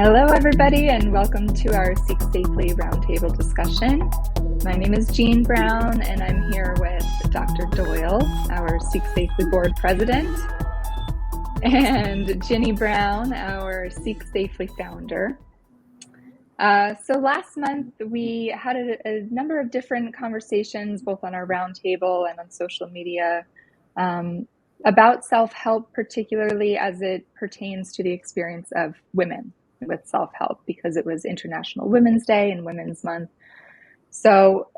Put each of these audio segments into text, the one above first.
Hello, everybody, and welcome to our Seek Safely Roundtable discussion. My name is Jean Brown, and I'm here with Dr. Doyle, our Seek Safely Board President, and Ginny Brown, our Seek Safely founder. So last month, we had a number of different conversations, both on our roundtable and on social media, about self-help, particularly as it pertains to the experience of women with self-help, because it was International Women's Day and Women's Month. So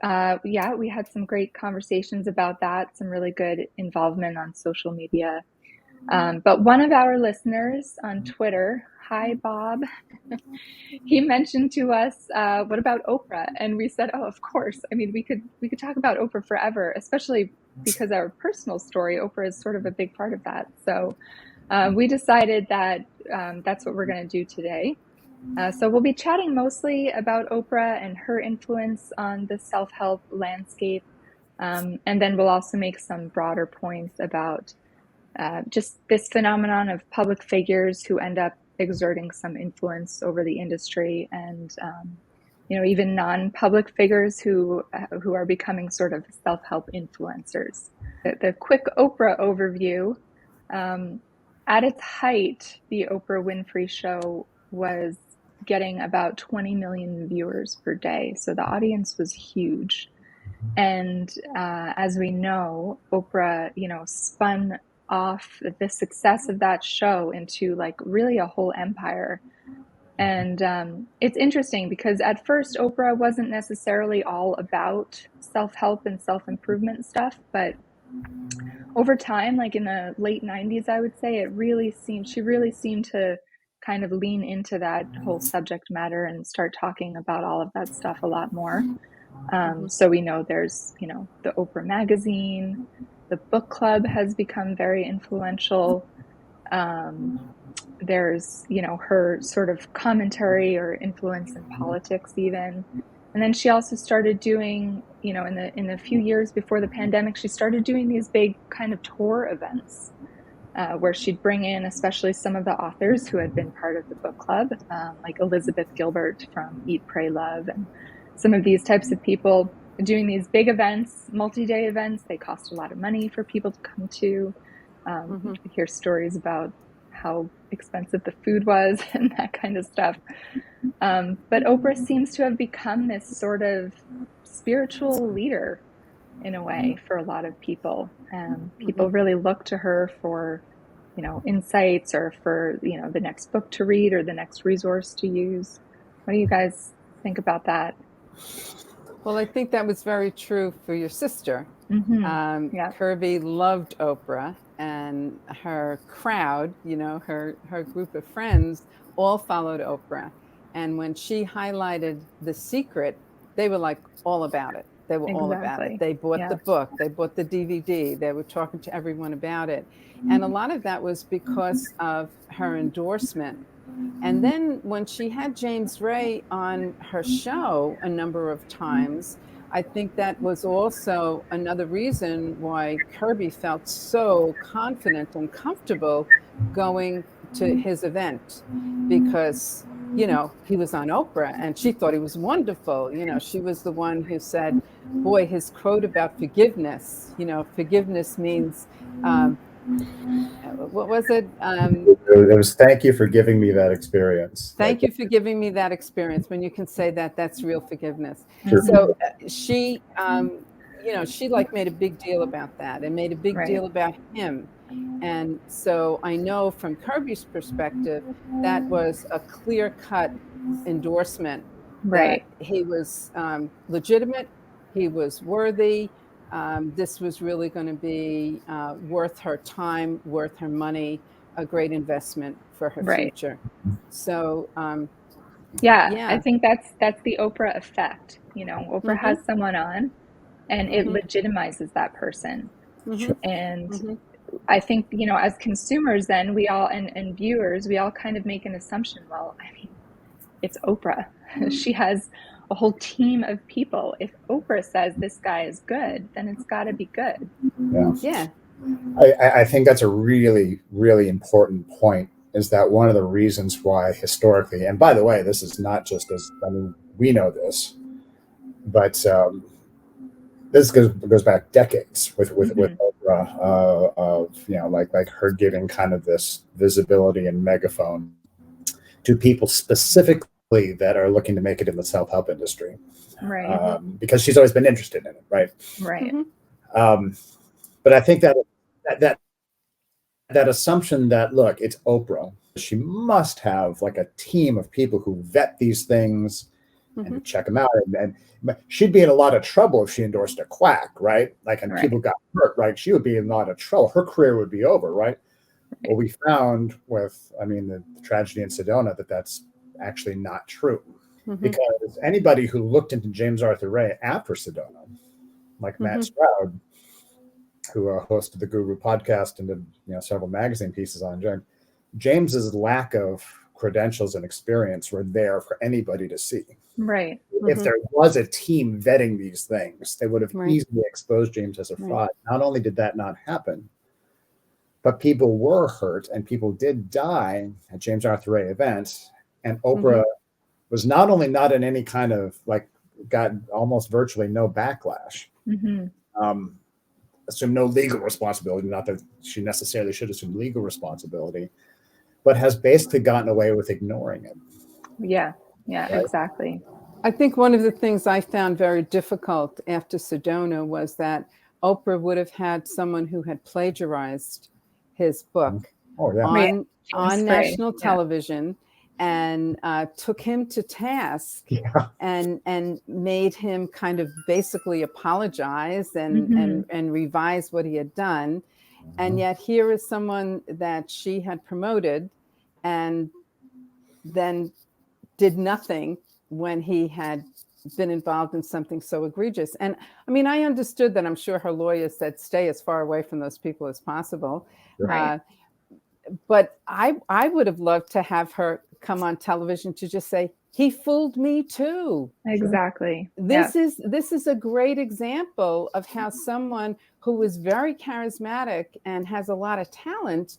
we had some great conversations about that, some really good involvement on social media. But one of our listeners on Twitter, hi Bob, he mentioned to us, what about Oprah? And we said, oh, of course. I mean, we could talk about Oprah forever, especially because our personal story, Oprah is sort of a big part of that. So we decided that that's what we're going to do today. So we'll be chatting mostly about Oprah and her influence on the self-help landscape. And then we'll also make some broader points about just this phenomenon of public figures who end up exerting some influence over the industry, and even non-public figures who are becoming sort of self-help influencers. The quick Oprah overview. At its height, the Oprah Winfrey Show was getting about 20 million viewers per day. So the audience was huge. And as we know, Oprah, spun off the success of that show into like really a whole empire. And it's interesting because at first Oprah wasn't necessarily all about self-help and self-improvement stuff, but over time, like in the late 90s, I would say she really seemed to kind of lean into that whole subject matter and start talking about all of that stuff a lot more. So we know there's, the Oprah magazine, the book club has become very influential. There's, her sort of commentary or influence in politics even. And then she also started doing, in the few years before the pandemic, she started doing these big kind of tour events where she'd bring in especially some of the authors who had been part of the book club, like Elizabeth Gilbert from Eat, Pray, Love, and some of these types of people doing these big events, multi-day events. They cost a lot of money for people to come to. I hear stories about how expensive the food was and that kind of stuff. But Oprah seems to have become this sort of spiritual leader in a way for a lot of people. People really look to her for, insights or for, the next book to read or the next resource to use. What do you guys think about that? Well, I think that was very true for your sister. Yeah. Kirby loved Oprah, and her crowd, her group of friends all followed Oprah. And when she highlighted The Secret, they were like all about it. They were all about it. They bought the book, they bought the DVD, they were talking to everyone about it. And a lot of that was because of her endorsement. And then when she had James Ray on her show a number of times, I think that was also another reason why Kirby felt so confident and comfortable going to his event, because, he was on Oprah and she thought he was wonderful. She was the one who said, boy, his quote about forgiveness, forgiveness means, what was it? It was, thank you for giving me that experience. Thank you for giving me that experience. When you can say that, that's real forgiveness. Sure. So she, she made a big deal about that and made a big deal about him. And so I know from Kirby's perspective, that was a clear-cut endorsement. Right. That he was legitimate, he was worthy. This was really going to be worth her time, worth her money, a great investment for her future. So, I think that's the Oprah effect. Oprah has someone on, and it legitimizes that person. And I think, as consumers, then we all and viewers, we all kind of make an assumption. Well, I mean, it's Oprah. She has a whole team of people. If Oprah says this guy is good, then it's got to be good. Yeah. I think that's a really, really important point is that one of the reasons why historically, and by the way, this is not just we know this, but this goes back decades with Oprah, of like her giving kind of this visibility and megaphone to people specifically that are looking to make it in the self-help industry, Right. because she's always been interested in it, right? Right. But I think that assumption that, look, it's Oprah, she must have like a team of people who vet these things and check them out, and she'd be in a lot of trouble if she endorsed a quack, right? Like, and people got hurt, right? She would be in a lot of trouble. Her career would be over, right? Well, we found with, the tragedy in Sedona, that's actually not true, because anybody who looked into James Arthur Ray after Sedona, like Matt Stroud, who hosted the Guru podcast and did several magazine pieces on James's lack of credentials and experience were there for anybody to see. Right. If there was a team vetting these things, they would have easily exposed James as a fraud. Not only did that not happen, but people were hurt and people did die at James Arthur Ray events. And Oprah was not only not in any kind of got almost virtually no backlash. Assume no legal responsibility, not that she necessarily should assume legal responsibility, but has basically gotten away with ignoring it. Yeah, exactly. I think one of the things I found very difficult after Sedona was that Oprah would have had someone who had plagiarized his book on national television and took him to task and made him kind of basically apologize and revise what he had done. And yet here is someone that she had promoted and then did nothing when he had been involved in something so egregious. And I understood that. I'm sure her lawyer said, stay as far away from those people as possible. Right. But I would have loved to have her come on television to just say, he fooled me too. Exactly. This is a great example of how someone who is very charismatic and has a lot of talent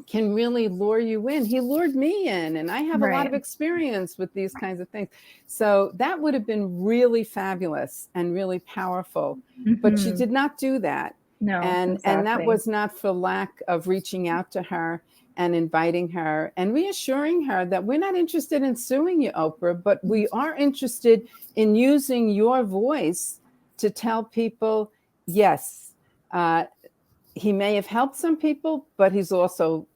can really lure you in. He lured me in, and I have a lot of experience with these kinds of things. So that would have been really fabulous and really powerful. But she did not do that. No, and that was not for lack of reaching out to her and inviting her and reassuring her that we're not interested in suing you, Oprah, but we are interested in using your voice to tell people, yes, he may have helped some people, but he's also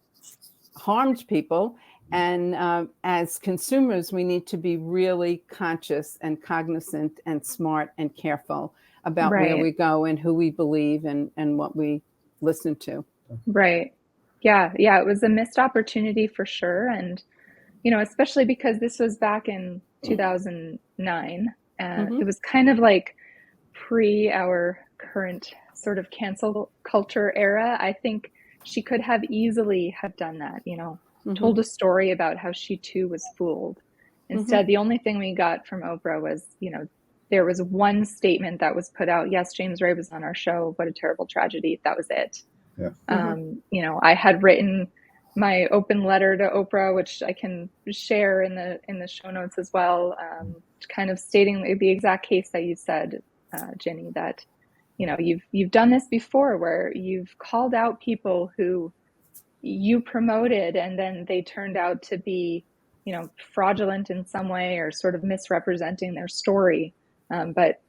harmed people. And as consumers, we need to be really conscious and cognizant and smart and careful about where we go and who we believe and what we listen to. Right. Yeah. It was a missed opportunity for sure. And, especially because this was back in 2009. And it was kind of like pre our current sort of cancel culture era. I think she could have easily have done that, told a story about how she too was fooled. Instead, the only thing we got from Oprah was, there was one statement that was put out. Yes, James Ray was on our show. What a terrible tragedy. That was it. Yeah. I had written my open letter to Oprah, which I can share in the show notes as well, kind of stating the exact case that you said, Ginny, that, you've done this before where you've called out people who you promoted and then they turned out to be, fraudulent in some way or sort of misrepresenting their story. But,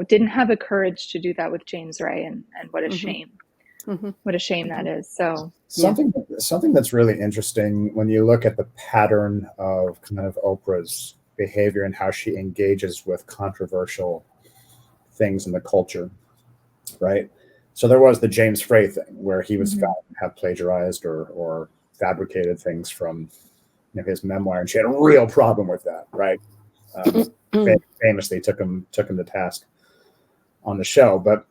didn't have the courage to do that with James Ray, and what a shame. What a shame that is. So something that's really interesting when you look at the pattern of kind of Oprah's behavior and how she engages with controversial things in the culture, right? So there was the James Frey thing where he was found to have plagiarized or fabricated things from his memoir, and she had a real problem with that, right? Famously took him to task on the show. But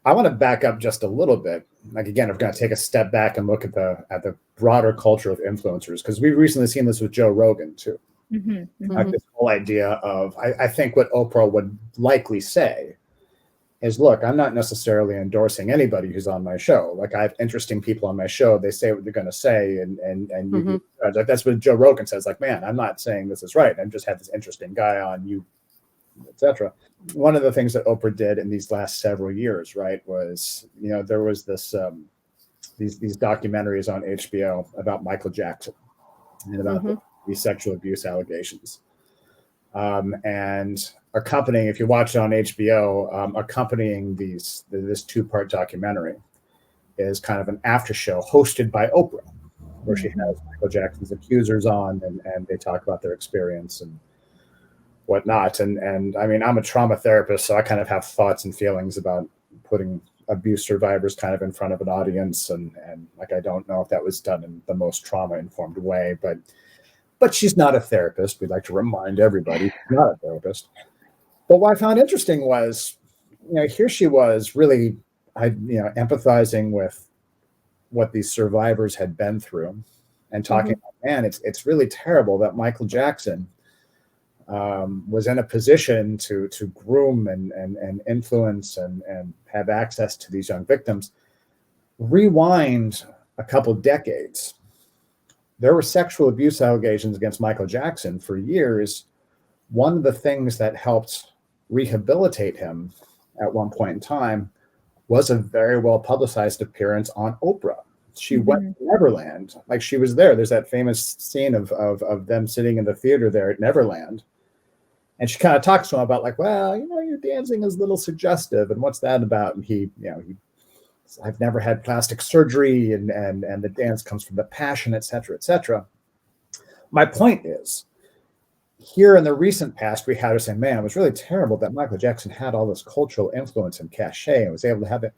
I want to back up just a little bit. Like, again, I've got to take a step back and look at the broader culture of influencers, because we've recently seen this with Joe Rogan too. Like this whole idea of, I think what Oprah would likely say is, look, I'm not necessarily endorsing anybody who's on my show. Like, I have interesting people on my show. They say what they're going to say, and you like, that's what Joe Rogan says. Like, man, I'm not saying this is right. I just have this interesting guy on, you, etc. One of the things that Oprah did in these last several years, right, was, you know, there was this these documentaries on HBO about Michael Jackson and about these sexual abuse allegations. And accompanying, if you watch it on HBO, accompanying this 2-part documentary is kind of an after show hosted by Oprah, where she has Michael Jackson's accusers on, and they talk about their experience and whatnot. And I mean, I'm a trauma therapist, so I kind of have thoughts and feelings about putting abuse survivors kind of in front of an audience, and like, I don't know if that was done in the most trauma-informed way, but she's not a therapist. We'd like to remind everybody she's not a therapist. But what I found interesting was, you know, here she was really, empathizing with what these survivors had been through, and talking about, man, it's really terrible that Michael Jackson was in a position to groom and influence and have access to these young victims. Rewind a couple decades. There were sexual abuse allegations against Michael Jackson for years. One of the things that helped rehabilitate him at one point in time was a very well publicized appearance on Oprah. She went to Neverland, like, she was there. There's that famous scene of them sitting in the theater there at Neverland. And she kind of talks to him about, like, well, you know, your dancing is a little suggestive, and what's that about? And he I've never had plastic surgery, and the dance comes from the passion, et cetera, et cetera. My point is, here in the recent past, we had her say, man, it was really terrible that Michael Jackson had all this cultural influence and cachet and was able to have it,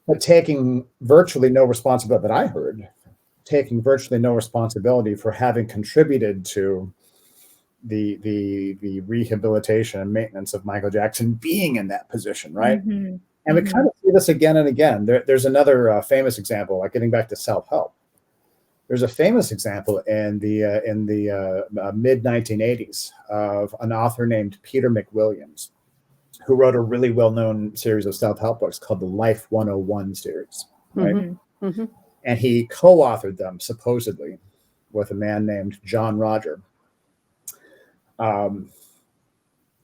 but taking virtually no responsibility, that I heard, taking virtually no responsibility for having contributed to the rehabilitation and maintenance of Michael Jackson being in that position, right? And we kind of see this again and again. There's another famous example, like, getting back to self-help. There's a famous example in the mid 1980s of an author named Peter McWilliams, who wrote a really well-known series of self-help books called the Life 101 series, right? And he co-authored them supposedly with a man named John Roger.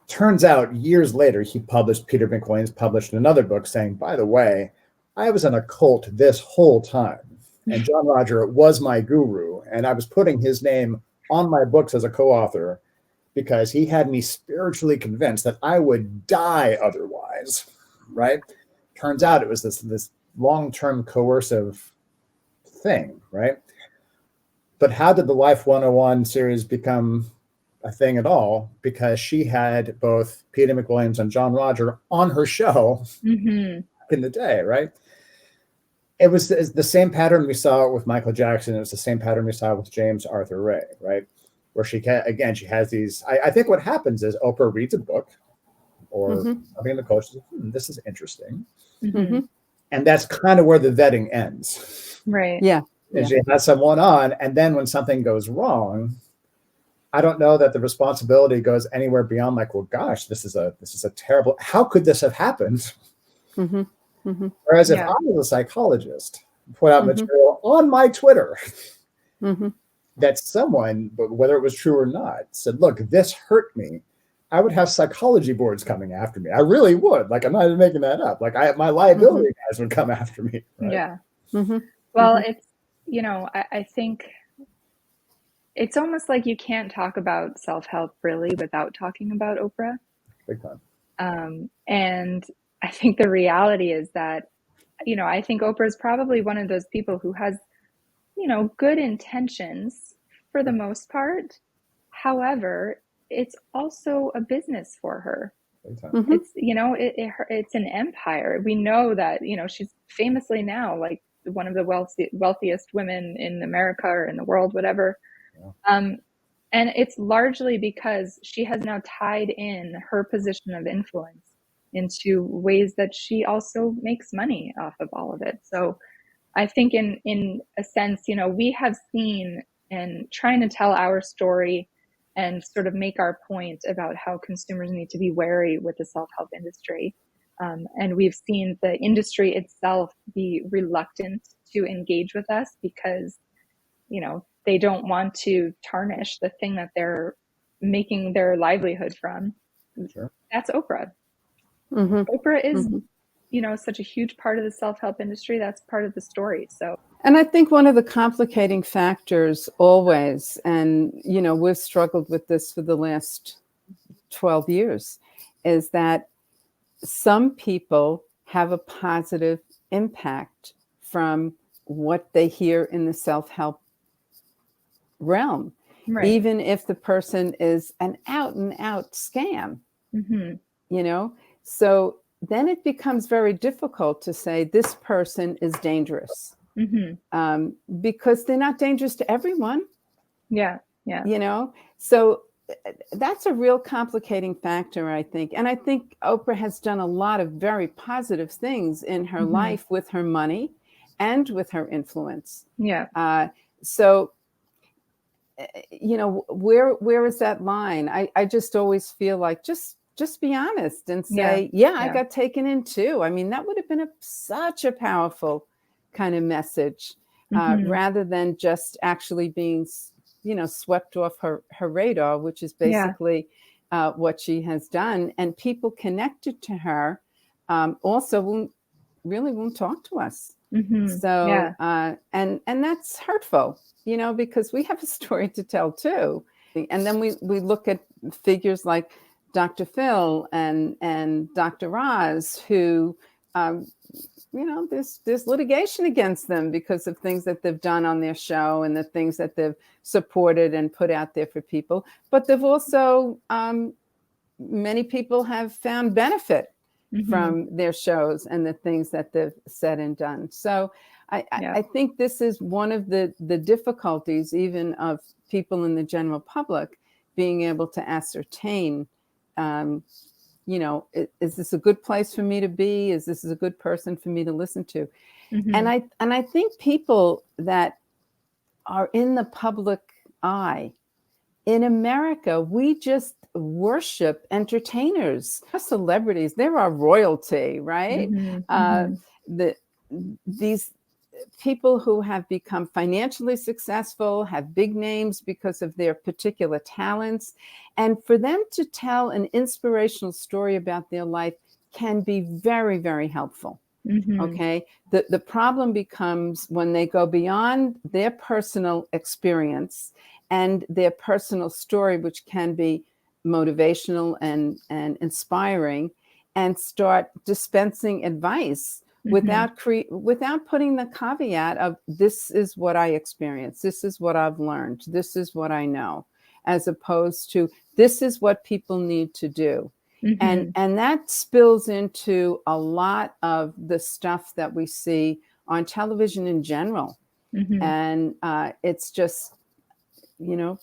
Turns out years later, Peter McWilliams published another book saying, by the way, I was in a cult this whole time, and John Roger was my guru, and I was putting his name on my books as a co-author because he had me spiritually convinced that I would die otherwise, right? Turns out it was this long-term coercive thing, right? But how did the Life 101 series become a thing at all? Because she had both Peter McWilliams and John Roger on her show in the day, right? It was the same pattern we saw with Michael Jackson. It was the same pattern we saw with James Arthur Ray, right? Where she has these, I think what happens is Oprah reads a book or something in the coach says, this is interesting. And that's kind of where the vetting ends. Right. Yeah. And she has someone on, and then when something goes wrong, I don't know that the responsibility goes anywhere beyond, like, well, gosh, this is a terrible, how could this have happened? Whereas if I was a psychologist, put out material on my Twitter that someone, but whether it was true or not, said, look, this hurt me, I would have psychology boards coming after me. I really would. Like, I'm not even making that up. Like, my liability guys would come after me. Right? Yeah. Well, it's, you know, I think it's almost like you can't talk about self-help really without talking about Oprah. Big time. And I think the reality is that, you know, I think Oprah is probably one of those people who has, you know, good intentions for the most part. However, it's also a business for her. It's, you know, it's an empire. We know that, you know, she's famously now like one of the wealthiest women in America or in the world, whatever. And it's largely because she has now tied in her position of influence into ways that she also makes money off of all of it. So I think in a sense, you know, we have seen, and trying to tell our story and sort of make our point about how consumers need to be wary with the self-help industry. And we've seen the industry itself be reluctant to engage with us because, they don't want to tarnish the thing that they're making their livelihood from. Sure. That's Oprah. Mm-hmm. Oprah is, Mm-hmm. such a huge part of the self-help industry. That's part of the story. So, and I think one of the complicating factors always, and, we've struggled with this for the last 12 years, is that some people have a positive impact from what they hear in the self-help realm, right. even if the person is an out and out scam, so then it becomes very difficult to say this person is dangerous, because they're not dangerous to everyone. Yeah. So that's a real complicating factor, I think. And I think Oprah has done a lot of very positive things in her life with her money and with her influence. Yeah. So, where is that line? I just always feel like just be honest and say, I got taken in too. I mean, that would have been such a powerful kind of message, rather than just actually being swept off her radar, which is basically what she has done. And people connected to her also won't talk to us. So, and that's hurtful, because we have a story to tell too. And then we look at figures like Dr. Phil and Dr. Roz, who, there's litigation against them because of things that they've done on their show and the things that they've supported and put out there for people. But they've also, many people have found benefit from their shows and the things that they've said and done. So I think this is one of the difficulties even of people in the general public being able to ascertain, is this a good place for me to be? Is this a good person for me to listen to? And I think people that are in the public eye in America, we just worship entertainers, celebrities. They're our royalty, right? These people who have become financially successful, have big names because of their particular talents. And for them to tell an inspirational story about their life can be very, very helpful. Okay. The problem becomes when they go beyond their personal experience and their personal story, which can be motivational and inspiring, and start dispensing advice without putting the caveat of this is what I experienced, this is what I've learned, this is what I know, as opposed to this is what people need to do. And that spills into a lot of the stuff that we see on television in general. And it's just,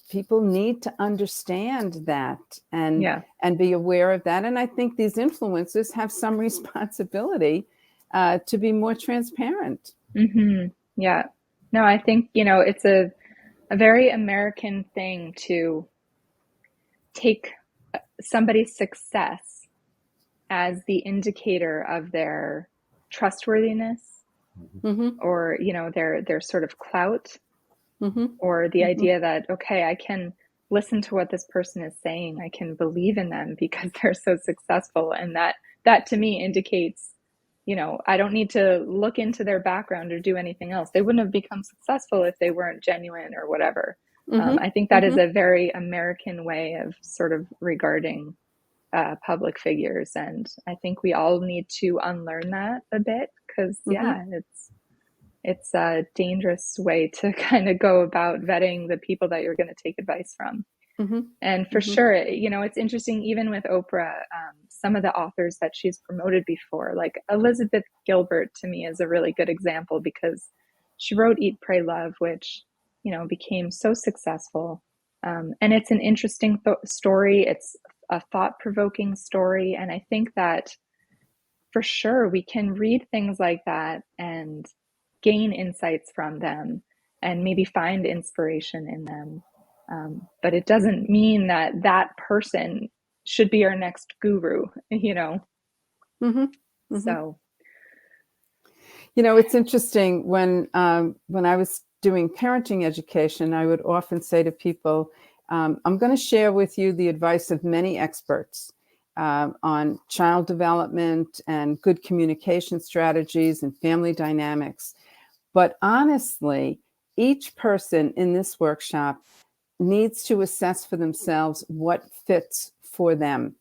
people need to understand that and be aware of that. And I think these influencers have some responsibility to be more transparent. Yeah. No, I think, it's a very American thing to take somebody's success as the indicator of their trustworthiness or, their sort of clout or the idea that, okay, I can listen to what this person is saying. I can believe in them because they're so successful. And that to me indicates, I don't need to look into their background or do anything else. They wouldn't have become successful if they weren't genuine or whatever. I think that is a very American way of sort of regarding public figures. And I think we all need to unlearn that a bit because, it's a dangerous way to kind of go about vetting the people that you're going to take advice from. And for sure, it's interesting, even with Oprah, some of the authors that she's promoted before, like Elizabeth Gilbert, to me is a really good example because she wrote Eat, Pray, Love, which, became so successful. And it's an interesting story. It's a thought-provoking story. And I think that for sure we can read things like that and gain insights from them and maybe find inspiration in them. But it doesn't mean that person should be our next guru, So, you know, it's interesting when I was doing parenting education, I would often say to people, I'm going to share with you the advice of many experts on child development and good communication strategies and family dynamics. But honestly, each person in this workshop needs to assess for themselves what fits for them.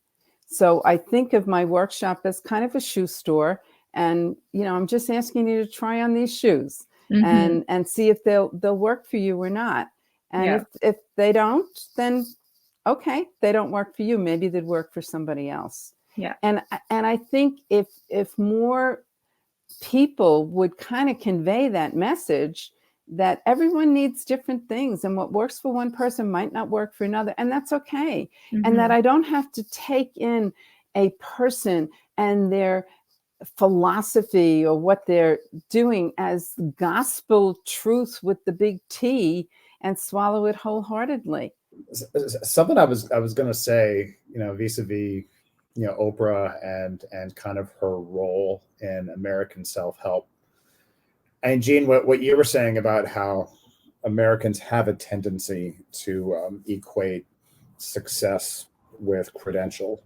So I think of my workshop as kind of a shoe store. And, you know, I'm just asking you to try on these shoes and see if they'll work for you or not. And if they don't, then okay, they don't work for you. Maybe they'd work for somebody else. Yeah. And I think if more people would kind of convey that message that everyone needs different things, and what works for one person might not work for another, and that's okay. And that I don't have to take in a person and their philosophy or what they're doing as gospel truth with the big T and swallow it wholeheartedly. Something I was going to say, you know, vis-a-vis, you know, Oprah and kind of her role in American self-help. And Jean, what you were saying about how Americans have a tendency to equate success with credential,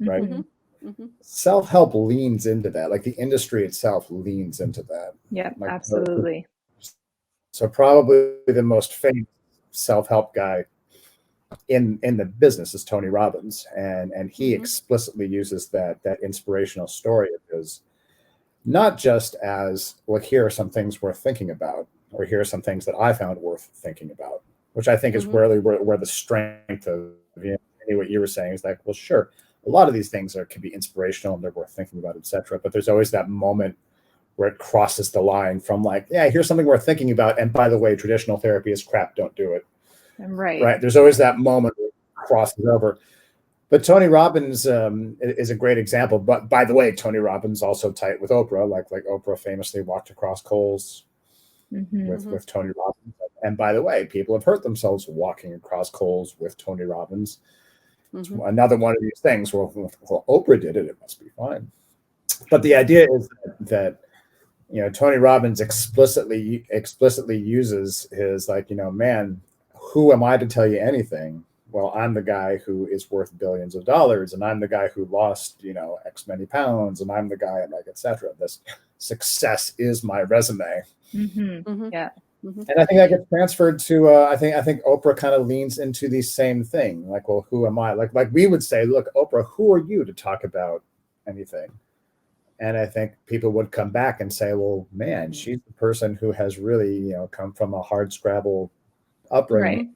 right? Self-help leans into that. Like the industry itself leans into that. Yeah, like, absolutely. So probably the most famous self-help guy in the business is Tony Robbins, and he explicitly uses that inspirational story of his, not just as, well, here are some things worth thinking about, or here are some things that I found worth thinking about, which I think is really where the strength of, you know, what you were saying is like, well, sure, a lot of these things can be inspirational and they're worth thinking about, etc. But there's always that moment where it crosses the line from like, yeah, here's something worth thinking about, and by the way, traditional therapy is crap, don't do it. Right. There's always that moment where it crosses over. But Tony Robbins is a great example. But by the way, Tony Robbins also tight with Oprah. Like Oprah famously walked across coals with Tony Robbins. And by the way, people have hurt themselves walking across coals with Tony Robbins. It's another one of these things. Well, Oprah did it. It must be fine. But the idea is that you know, Tony Robbins explicitly uses his, like, you know, man, who am I to tell you anything? Well, I'm the guy who is worth billions of dollars, and I'm the guy who lost, you know, X many pounds, and I'm the guy, like, etc. This success is my resume. Yeah. And I think that gets transferred to I think Oprah kind of leans into the same thing. Like, well, who am I? Like we would say, look, Oprah, who are you to talk about anything? And I think people would come back and say, well, man, she's the person who has really, you know, come from a hard scrabble upbringing. Right.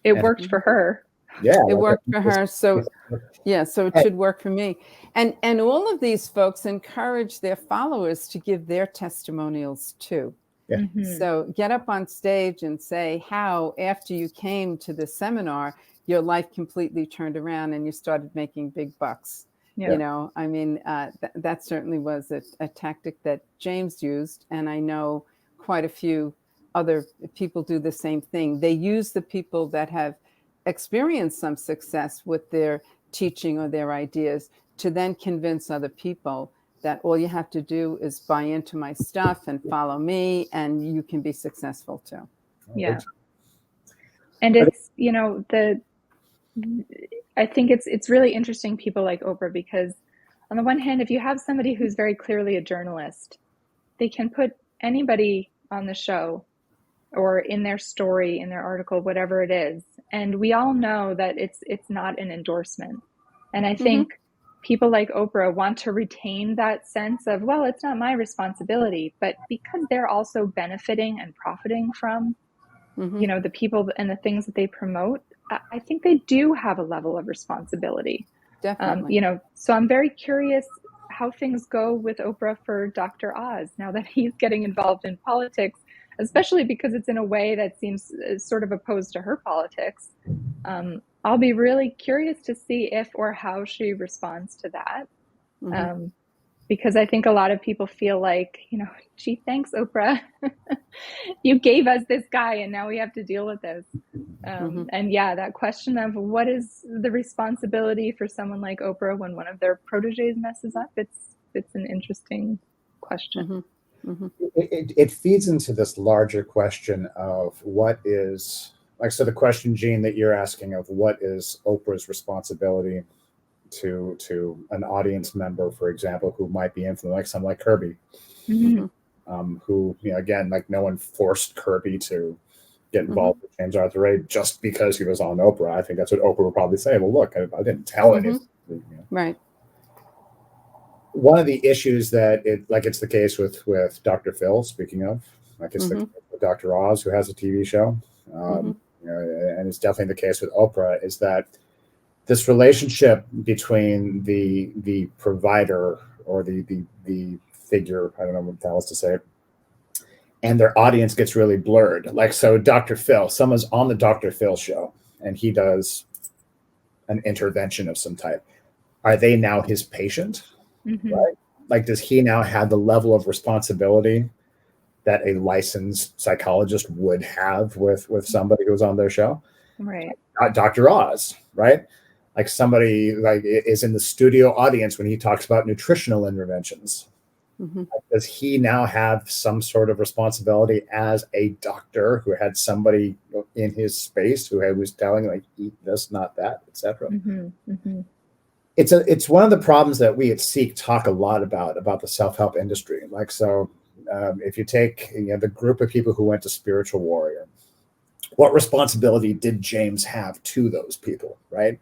It worked for her. Yeah. It worked for her. So yeah, so it should work for me. And all of these folks encourage their followers to give their testimonials too. Yeah. So get up on stage and say how, after you came to the seminar, your life completely turned around and you started making big bucks. Yeah. You know, I mean, that certainly was a tactic that James used. And I know quite a few other people do the same thing. They use the people that have experienced some success with their teaching or their ideas to then convince other people that all you have to do is buy into my stuff and follow me, and you can be successful too. Yeah. And it's, you know, I think it's really interesting, people like Oprah, because on the one hand, if you have somebody who's very clearly a journalist, they can put anybody on the show or in their story, in their article, whatever it is. And we all know that it's not an endorsement. And I think people like Oprah want to retain that sense of, well, it's not my responsibility, but because they're also benefiting and profiting from, you know, the people and the things that they promote, I think they do have a level of responsibility. Definitely. You know, so I'm very curious how things go with Oprah for Dr. Oz now that he's getting involved in politics, especially because it's in a way that seems sort of opposed to her politics. I'll be really curious to see if or how she responds to that. Because I think a lot of people feel like, you know, gee, thanks, Oprah. You gave us this guy and now we have to deal with this. And yeah, that question of what is the responsibility for someone like Oprah when one of their proteges messes up, it's it's an interesting question. It feeds into this larger question of what is, like, so the question, Gene, that you're asking of what is Oprah's responsibility to an audience member, for example, who might be influenced, like someone like Kirby, who, again, like no one forced Kirby to get involved with James Arthur Ray just because he was on Oprah. I think that's what Oprah would probably say. Well, look, I didn't tell anyone. Right. One of the issues that it's the case with Dr. Phil, speaking of, like it's the case with Dr. Oz, who has a TV show, and it's definitely the case with Oprah, is that this relationship between the provider or the figure, I don't know what else to say, and their audience gets really blurred. Like, so Dr. Phil, someone's on the Dr. Phil show and he does an intervention of some type. Are they now his patient? Right? Like, does he now have the level of responsibility that a licensed psychologist would have with somebody who's on their show? Right. Dr. Oz, right? Like, somebody like is in the studio audience when he talks about nutritional interventions. Does he now have some sort of responsibility as a doctor who had somebody in his space who was telling, like, eat this, not that, etc.? It's one of the problems that we at Seek talk a lot about the self-help industry. Like, so if you take the group of people who went to Spiritual Warrior, what responsibility did James have to those people, right?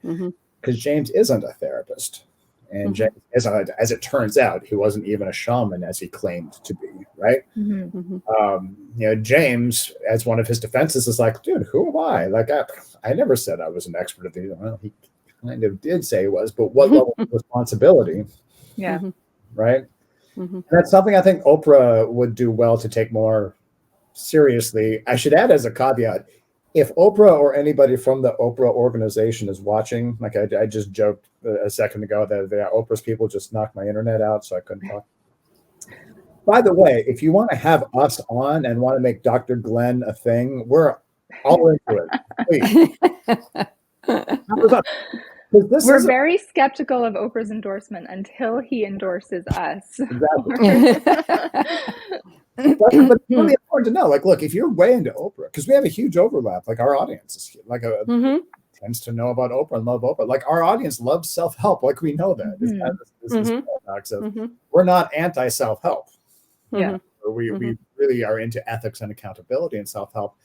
Because James isn't a therapist. And James isn't, as it turns out, he wasn't even a shaman as he claimed to be, right? James, as one of his defenses, is like, dude, who am I? Like, I never said I was an expert at these. Well, he kind of did say he was, but what level of responsibility? Yeah. Right? And that's something I think Oprah would do well to take more seriously. I should add as a caveat, if Oprah or anybody from the Oprah organization is watching, like I just joked a second ago that Oprah's people just knocked my internet out, so I couldn't talk. By the way, if you want to have us on and want to make Dr. Glenn a thing, we're all into it. Please. We're very skeptical of Oprah's endorsement until he endorses us. Exactly. But it's really important to know, like, look, if you're way into Oprah, because we have a huge overlap, like our audience is like tends to know about Oprah and love Oprah. Like, our audience loves self-help. Like, we know that. This paradox of we're not anti-self-help. Yeah. We really are into ethics and accountability and self-help.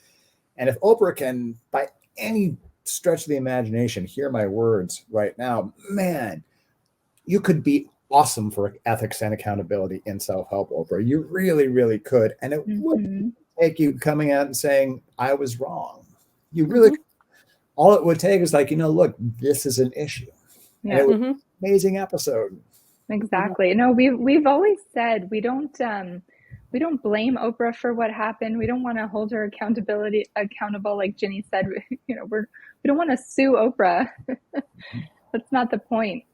And if Oprah can, by any stretch of the imagination, hear my words right now, man, you could be awesome for ethics and accountability in self-help, Oprah. You really, really could. And it wouldn't take you coming out and saying, I was wrong. You really, all it would take is like, look, this is an issue. Yeah. And it was an amazing episode. Exactly. No, we've always said we don't blame Oprah for what happened. We don't want to hold her accountable. Like Ginny said, we don't want to sue Oprah. That's not the point.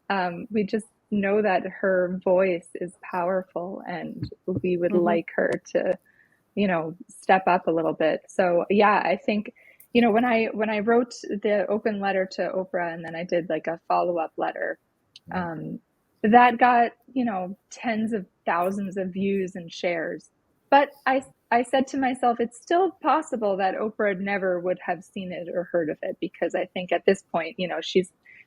We just know that her voice is powerful and we would like her to, step up a little bit. So yeah, I think, when I wrote the open letter to Oprah and then I did like a follow-up letter, that got, tens of thousands of views and shares. But I said to myself, it's still possible that Oprah never would have seen it or heard of it, because I think at this point,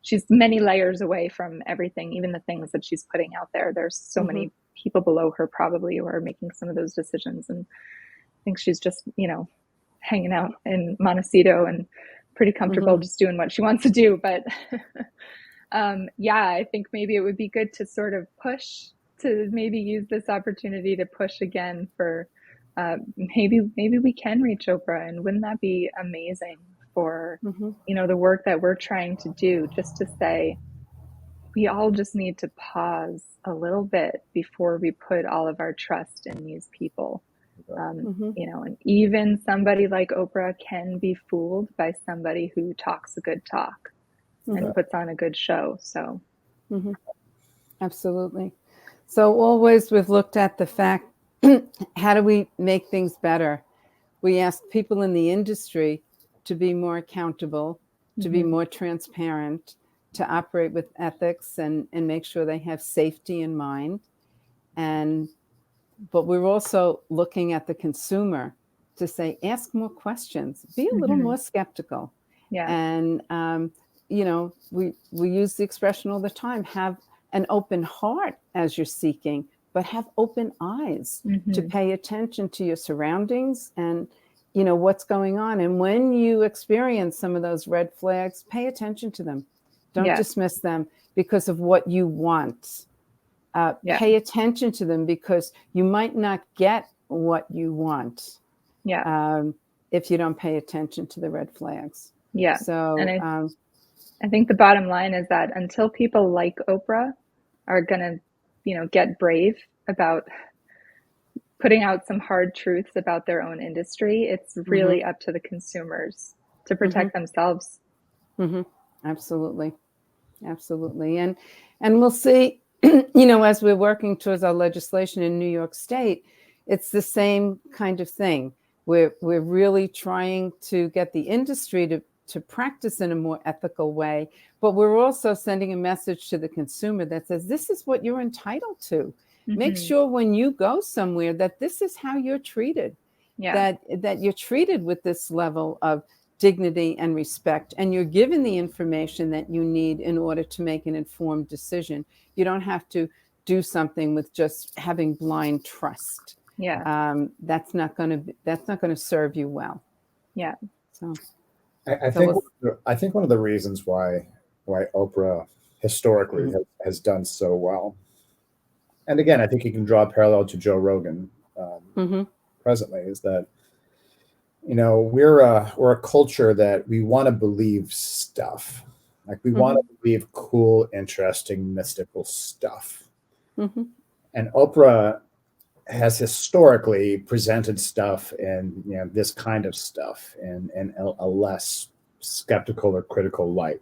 she's many layers away from everything, even the things that she's putting out there. There's so many people below her probably who are making some of those decisions. And I think she's just, hanging out in Montecito and pretty comfortable just doing what she wants to do. But I think maybe it would be good to sort of push, to maybe use this opportunity to push again for maybe we can reach Oprah. And wouldn't that be amazing for, the work that we're trying to do, just to say, we all just need to pause a little bit before we put all of our trust in these people. And even somebody like Oprah can be fooled by somebody who talks a good talk and puts on a good show. So absolutely. So always we've looked at the fact, how do we make things better? We ask people in the industry to be more accountable, to be more transparent, to operate with ethics and make sure they have safety in mind. But we're also looking at the consumer to say, ask more questions, be a little more skeptical. Yeah. And, we use the expression all the time, have an open heart as you're seeking, but have open eyes to pay attention to your surroundings and, what's going on. And when you experience some of those red flags, pay attention to them. Don't dismiss them because of what you want. Pay attention to them because you might not get what you want if you don't pay attention to the red flags. Yeah. So and I think the bottom line is that until people like Oprah are going to, get brave about putting out some hard truths about their own industry, it's really up to the consumers to protect themselves. Absolutely. Absolutely. And we'll see, as we're working towards our legislation in New York State, it's the same kind of thing. We're really trying to get the industry to practice in a more ethical way, but we're also sending a message to the consumer that says, this is what you're entitled to. Make sure when you go somewhere that this is how you're treated, that you're treated with this level of dignity and respect, and you're given the information that you need in order to make an informed decision. You don't have to do something with just having blind trust. That's not going to serve you well. So I think one of the reasons why Oprah historically has done so well, and again, I think you can draw a parallel to Joe Rogan presently, is that we're a culture that we want to believe stuff. Like we want to believe cool, interesting, mystical stuff. And Oprah has historically presented stuff and this kind of stuff in a less skeptical or critical light.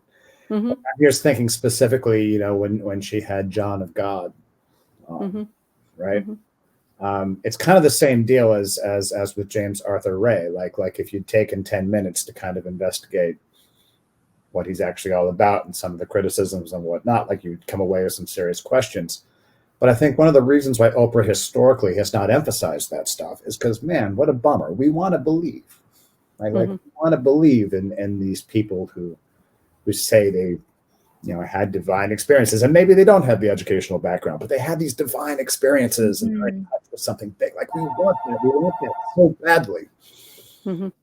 I'm just thinking specifically, when she had John of God, right? It's kind of the same deal as with James Arthur Ray. Like if you'd taken 10 minutes to kind of investigate what he's actually all about and some of the criticisms and whatnot, like you'd come away with some serious questions. But I think one of the reasons why Oprah historically has not emphasized that stuff is because, man, what a bummer. We want to believe, right? Like we want to believe in these people who say they had divine experiences, and maybe they don't have the educational background, but they had these divine experiences and they're in touch with something big. Like we want that so badly.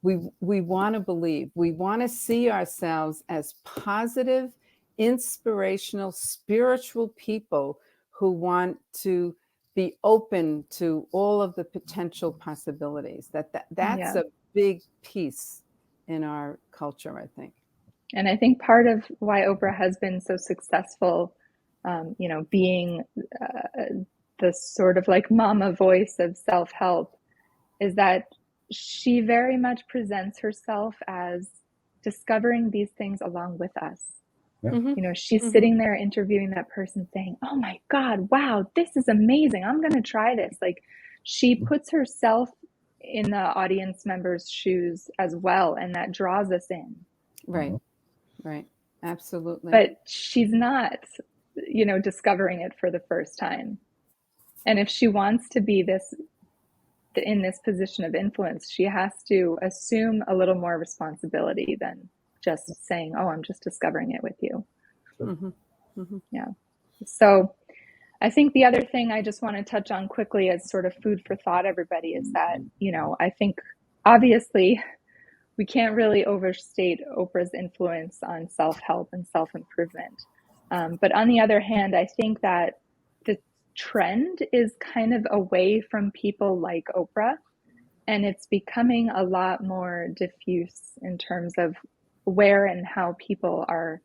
We want to believe. We want to see ourselves as positive, inspirational, spiritual people who want to be open to all of the potential possibilities. That's a big piece in our culture, I think. And I think part of why Oprah has been so successful, being the sort of like mama voice of self-help, is that she very much presents herself as discovering these things along with us. She's sitting there interviewing that person saying, oh my God, wow, this is amazing. I'm going to try this. Like she puts herself in the audience member's shoes as well. And that draws us in. Right. Absolutely. But she's not, discovering it for the first time. And if she wants to be in this position of influence, she has to assume a little more responsibility than just saying, oh, I'm just discovering it with you. Yeah. So I think the other thing I just want to touch on quickly as sort of food for thought, everybody, is that, I think obviously we can't really overstate Oprah's influence on self-help and self-improvement. But on the other hand, I think that the trend is kind of away from people like Oprah, and it's becoming a lot more diffuse in terms of where and how people are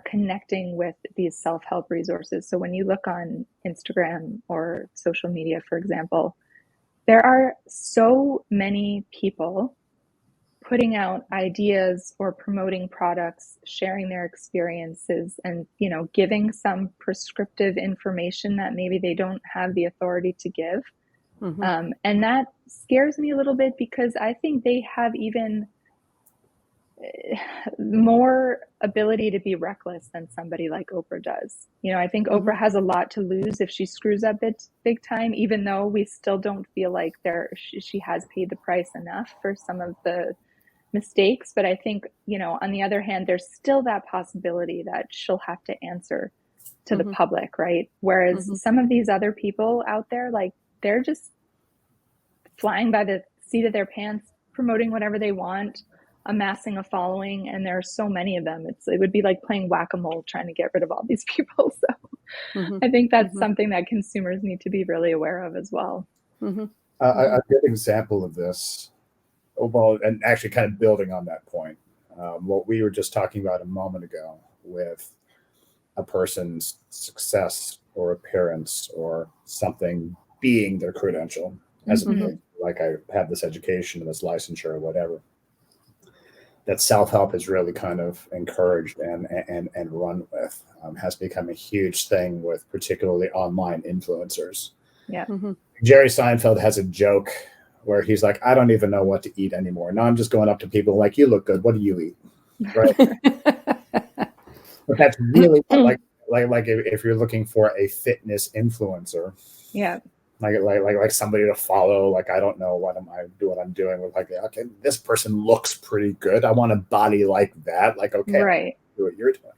connecting with these self-help resources. So when you look on Instagram or social media, for example, there are so many people putting out ideas or promoting products, sharing their experiences, and giving some prescriptive information that maybe they don't have the authority to give. And that scares me a little bit because I think they have even more ability to be reckless than somebody like Oprah does. I think Oprah has a lot to lose if she screws up big time, even though we still don't feel like she has paid the price enough for some of the mistakes. But I think, on the other hand, there's still that possibility that she'll have to answer to the public, right? Whereas some of these other people out there, like, they're just flying by the seat of their pants, promoting whatever they want, amassing a following, and there are so many of them. It would be like playing whack-a-mole trying to get rid of all these people. So I think that's something that consumers need to be really aware of as well. A good example of this, well, and actually kind of building on that point, what we were just talking about a moment ago with a person's success or appearance or something being their credential, as opposed to, like, I have this education and this licensure or whatever. That self-help is really kind of encouraged and run with, has become a huge thing with particularly online influencers. Yeah. Jerry Seinfeld has a joke where he's like, I don't even know what to eat anymore. Now I'm just going up to people like, you look good. What do you eat? Right. But that's really like if you're looking for a fitness influencer. Yeah. Like somebody to follow. Like, I don't know what I'm doing with, like, okay, this person looks pretty good. I want a body like that. Like, okay, right. Do what you're doing.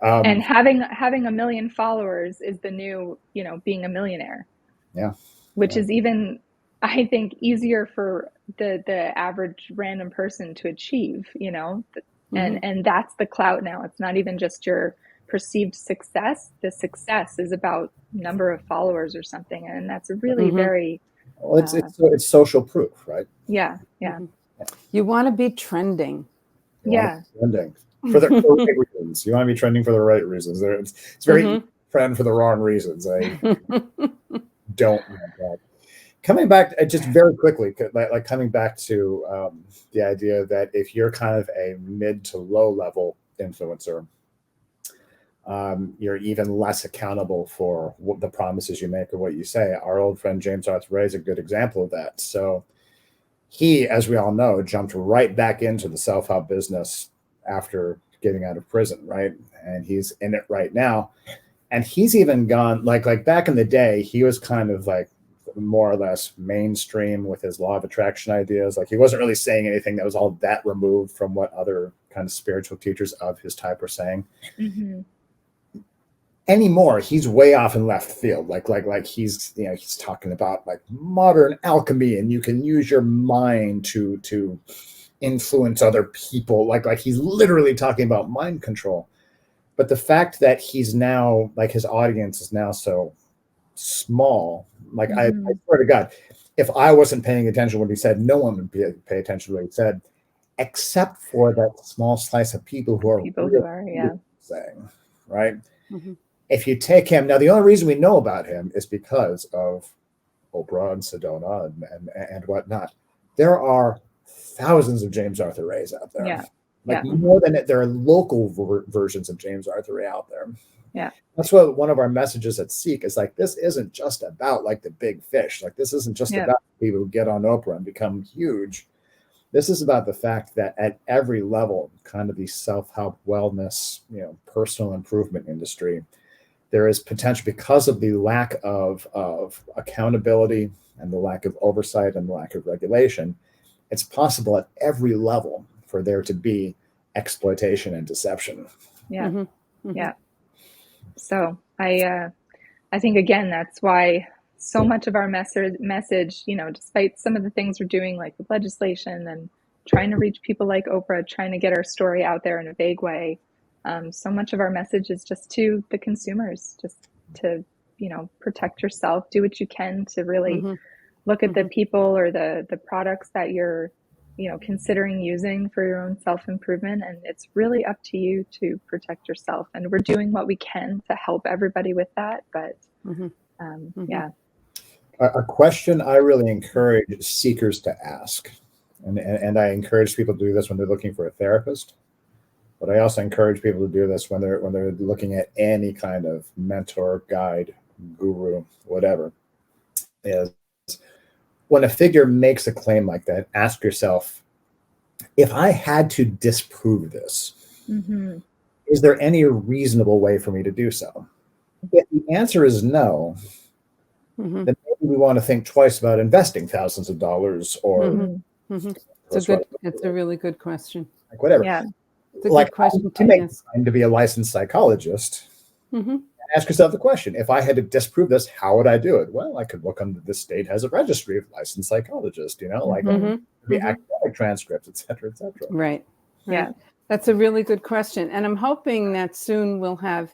And having 1 million followers is the new, being a millionaire. Yeah. Which is even, I think, easier for the average random person to achieve, and that's the clout now. It's not even just your perceived success. The success is about number of followers or something, and that's really very well, it's social proof, right? Yeah. You want to be trending. Trending for the right reasons. You want to be trending for the right reasons. It's very easy to trend for the wrong reasons. I don't want that. Coming back just very quickly, like coming back to the idea that if you're kind of a mid to low level influencer, you're even less accountable for what the promises you make or what you say. Our old friend James Arthur Ray is a good example of that. So he, as we all know, jumped right back into the self-help business after getting out of prison, right? And he's in it right now. And he's even gone, like back in the day, he was kind of like more or less mainstream with his law of attraction ideas. Like, he wasn't really saying anything that was all that removed from what other kind of spiritual teachers of his type were saying. Anymore, he's way off in left field. Like he's talking about like modern alchemy, and you can use your mind to influence other people. Like he's literally talking about mind control. But the fact that he's now, like, his audience is now so small, like I swear to God, if I wasn't paying attention to what he said, no one would pay attention to what he said, except for that small slice of people who are saying, right? If you take him, now the only reason we know about him is because of Oprah and Sedona and whatnot. There are thousands of James Arthur Rays out there. More than it, there are local versions of James Arthur Ray out there. Yeah. That's what one of our messages at Seek is like, this isn't just about like the big fish. Like, this isn't just about people who get on Oprah and become huge. This is about the fact that at every level, kind of the self-help, wellness, personal improvement industry, there is potential, because of the lack of accountability and the lack of oversight and the lack of regulation. It's possible at every level for there to be exploitation and deception. Yeah. So I think, again, that's why so much of our message, despite some of the things we're doing, like with legislation and trying to reach people like Oprah, trying to get our story out there in a vague way, so much of our message is just to the consumers, just to, protect yourself, do what you can to really look at the people or the products that you're, considering using for your own self-improvement. And it's really up to you to protect yourself. And we're doing what we can to help everybody with that. But A question I really encourage seekers to ask, and I encourage people to do this when they're looking for a therapist, but I also encourage people to do this when they're looking at any kind of mentor, guide, guru, whatever, is when a figure makes a claim like that, ask yourself, if I had to disprove this, Mm-hmm. is there any reasonable way for me to do so? If the answer is no, Mm-hmm. then maybe we want to think twice about investing thousands of dollars or Mm-hmm. Mm-hmm. It's a really good question. like whatever. Yeah. It's a Like good question I make ask. time to be a licensed psychologist. Mm-hmm. Ask yourself the question: if I had to disprove this, how would I do it? Well, I could look under this state has a registry of licensed psychologists. Like the academic transcripts, et cetera, et cetera. Right. Yeah. That's a really good question, and I'm hoping that soon we'll have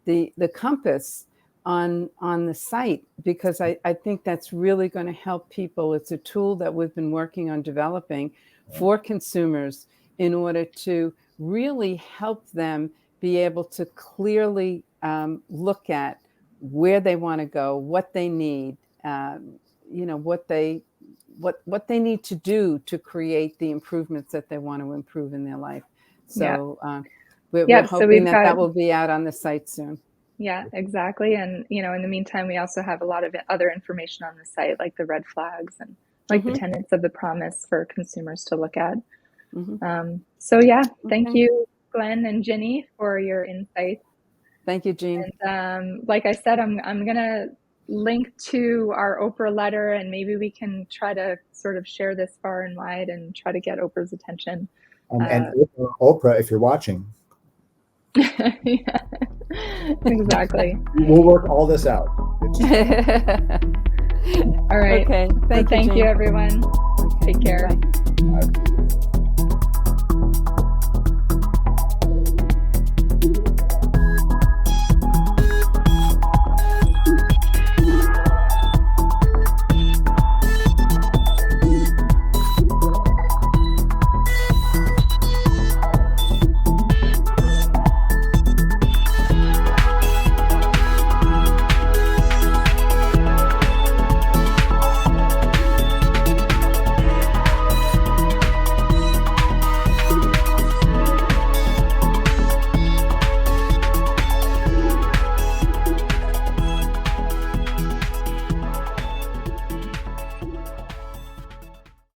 the compass on the site, because I think that's really going to help people. It's a tool that we've been working on developing for consumers in order to really help them be able to clearly look at where they want to go, what they need, what they need to do to create the improvements that they want to improve in their life. So we're hoping that will be out on the site soon. Yeah, exactly. And, in the meantime, we also have a lot of other information on the site, like the red flags and like the tenets of the promise for consumers to look at. Thank you, Glenn and Ginny, for your insights. Thank you, Jean. And like I said, I'm going to link to our Oprah letter, and maybe we can try to sort of share this far and wide and try to get Oprah's attention. And Oprah, if you're watching. Yeah, exactly. We'll work all this out. All right. Okay. Thank you, everyone. Okay. Take care. Bye. Bye.